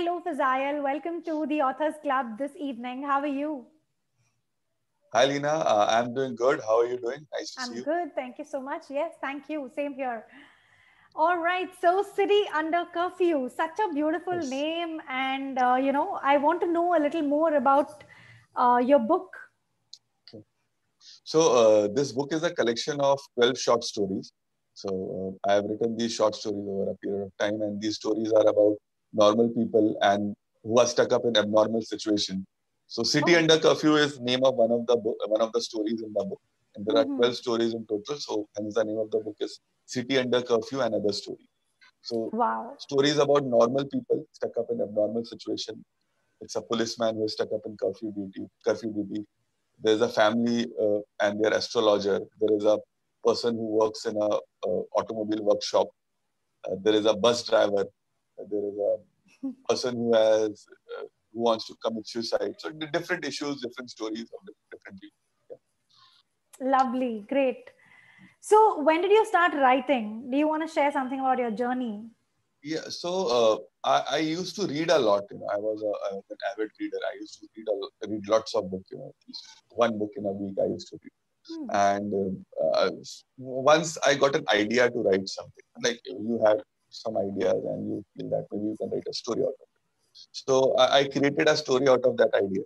Hello, Fazayal. Welcome to the Authors Club this evening. How are you? Hi, Leena. I'm doing good. How are you doing? Nice to see I'm you. good. Thank you so much. Yes, thank you. Same here. All right. So, City Under Curfew, such a beautiful Yes. name. And, I want to know a little more about your book. Okay. So, this book is a collection of 12 short stories. So, I have written these short stories over a period of time, and these stories are about normal people and who are stuck up in abnormal situation. So, City Oh, Under Curfew is name of one of the stories in the book, and there are hmm. 12 stories in total. So, hence the name of the book is City Under Curfew, another story. So, Wow. stories about normal people stuck up in abnormal situation. It's a policeman who is stuck up in curfew duty. Curfew duty. There's a family and their astrologer. There is a person who works in a automobile workshop. There is a bus driver. There is a person who wants to commit suicide. So different issues, different stories of different people. Yeah. Lovely. Great. So, when did you start writing? Do you want to share something about your journey? Yeah, so I used to read a lot. I was an avid reader. I used to read lots of books. At least one book in a week. I used to read. Hmm. And once I got an idea to write something, like you have some ideas and you feel that maybe you can write a story out of it. So I created a story out of that idea,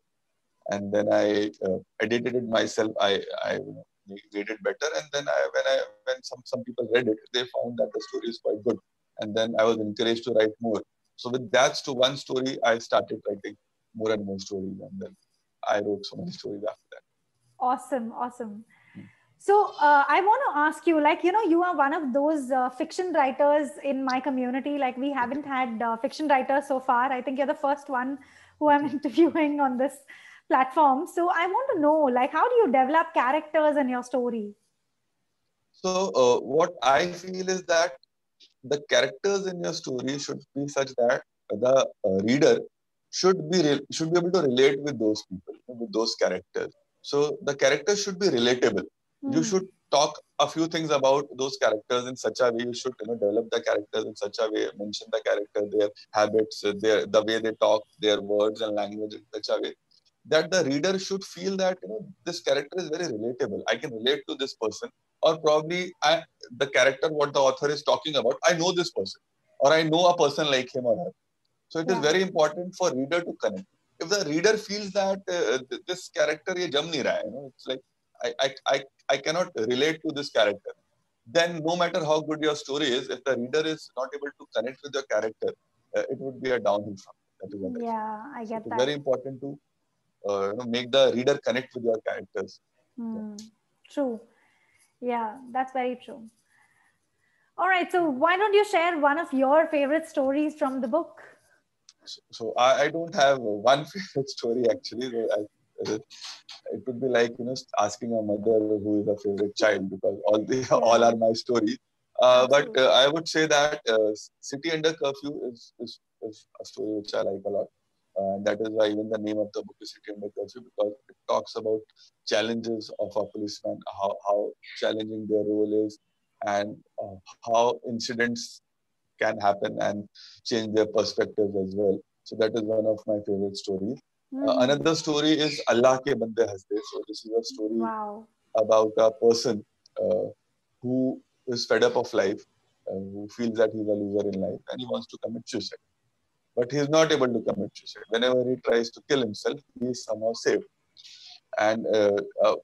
and then I edited it myself. I made it better, and then when some people read it, they found that the story is quite good, and then I was encouraged to write more. So with that to one story, I started writing more and more stories, and then I wrote so many stories after that. Awesome. Awesome. So I want to ask you, you are one of those fiction writers in my community. Like we haven't had fiction writers so far. I think you're the first one who I'm Okay. interviewing on this platform. So I want to know, how do you develop characters in your story? So what I feel is that the characters in your story should be such that the reader should be able to relate with those people, with those characters. So the characters should be relatable. You should Hmm. talk a few things about those characters in such a way. You should develop the characters in such a way, mention the character, their habits, their the way they talk, their words and language in such a way that the reader should feel that this character is very relatable. I can relate to this person, or probably the character what the author is talking about. I know this person, or I know a person like him or her. So it is Yeah. very important for reader to connect. If the reader feels that this character ye jam nahi raha hai, it's like I, I I I cannot relate to this character. Then no matter how good your story is, if the reader is not able to connect with your character, it would be a downhill from it. That is what I feel. Yeah, I So it get is very that. important to make the reader connect with your characters. Yeah. Hmm. True. Yeah, that's very true. All right. So why don't you share one of your favorite stories from the book? So I don't have one favorite story actually. It would be like asking a mother who is a favorite child, because all Yeah, are my stories. But absolutely. I would say that City Under Curfew is a story which I like a lot. And that is why even the name of the book is City Under Curfew, because it talks about challenges of a policeman, how challenging their role is, and how incidents can happen and change their perspectives as well. So that is one of my favorite stories. Hmm. Another story is Allah ke bande hasde. So this is a story Wow. about a person uh, who is fed up of life, who feels that he's a loser in life and he wants to commit suicide. But he's not able to commit suicide. Whenever he tries to kill himself, he is somehow saved. And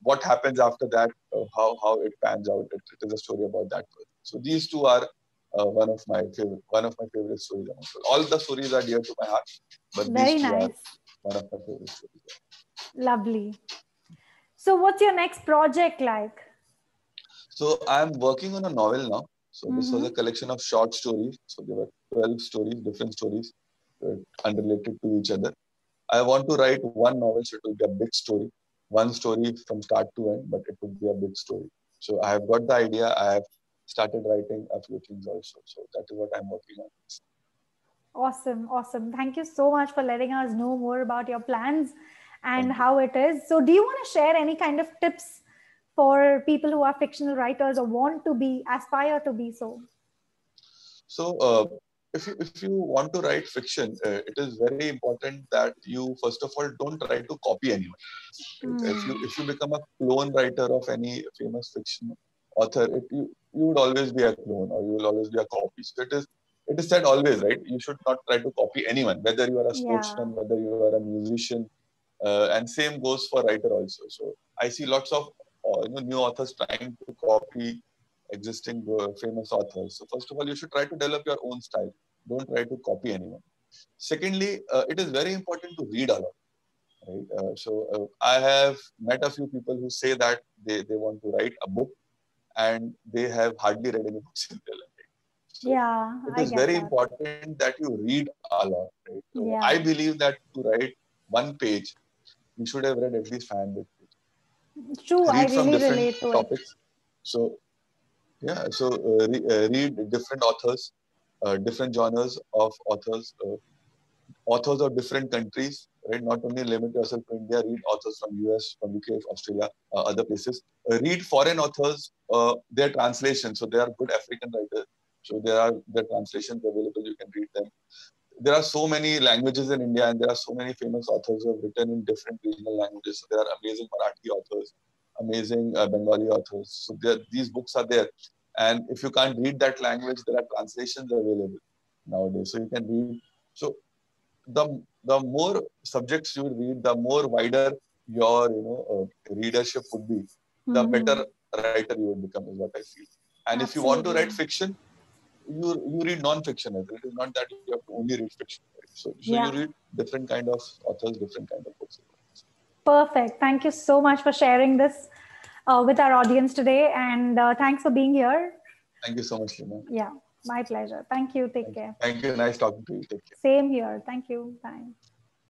what happens after that, how it pans out, it is a story about that person. So these two are one of my favorite stories. All the stories are dear to my heart, but these Very two are nice. one of my favorite stories. Lovely. So, what's your next project like? So I'm working on a novel now. So this was Mm-hmm. a collection of short stories. So there were 12 stories, different stories, uh, unrelated to each other. I want to write one novel, so it will be a big story, one story from start to end, but it would be a big story. So I have got the idea. I have started writing a few things also. So that is what I'm working on. Awesome. Awesome. Thank you so much for letting us know more about your plans and Thank you. how it is. So, do you want to share any kind of tips for people who are fictional writers or want to be, aspire to be so? So if you want to write fiction, it is very important that you first of all don't try to copy anyone. Right? If you become a clone writer of any famous fiction author, you would always be a clone, or you will always be a copy. So it is said always, right? You should not try to copy anyone, whether you are a Yeah. sportsman, whether you are a musician, and same goes for writer also. So I see lots of new authors trying to copy existing famous authors. So first of all, you should try to develop your own style. Don't try to copy anyone. Secondly, it is very important to read a lot. Right? I have met a few people who say that they want to write a book and they have hardly read any books in their life. So Yeah, it I is get very that. important that you read a lot. Right? So I Yeah. believe that to write one page, you should have read at least 500 pages. True, I Read from really different relate to it. topics. So yeah, so read different authors, different genres of authors, authors of different countries, right? Not only limit yourself to India, read authors from US, from UK, Australia, other places. Read foreign authors, their translations. So there are good African writers. So there are their translations available. You can read them. There are so many languages in India, and there are so many famous authors who have written in different regional languages. So there are amazing Marathi authors, amazing Bengali authors. So these books are there. And if you can't read that language, there are translations available nowadays. So you can read. So the more subjects you read, the more wider your readership would be, the better writer you would become, is what I feel. And if you want to write Absolutely. fiction, you read non-fiction as well. It is not that you have to only read fiction. Right? So you Yeah. read different kind of authors, different kind of books. Perfect. Thank you so much for sharing this with our audience today. And thanks for being here. Thank you so much, Leena. Yeah, my pleasure. Thank you. Take care. Thank you. Nice talking to you. Take care. Same here. Thank you. Bye.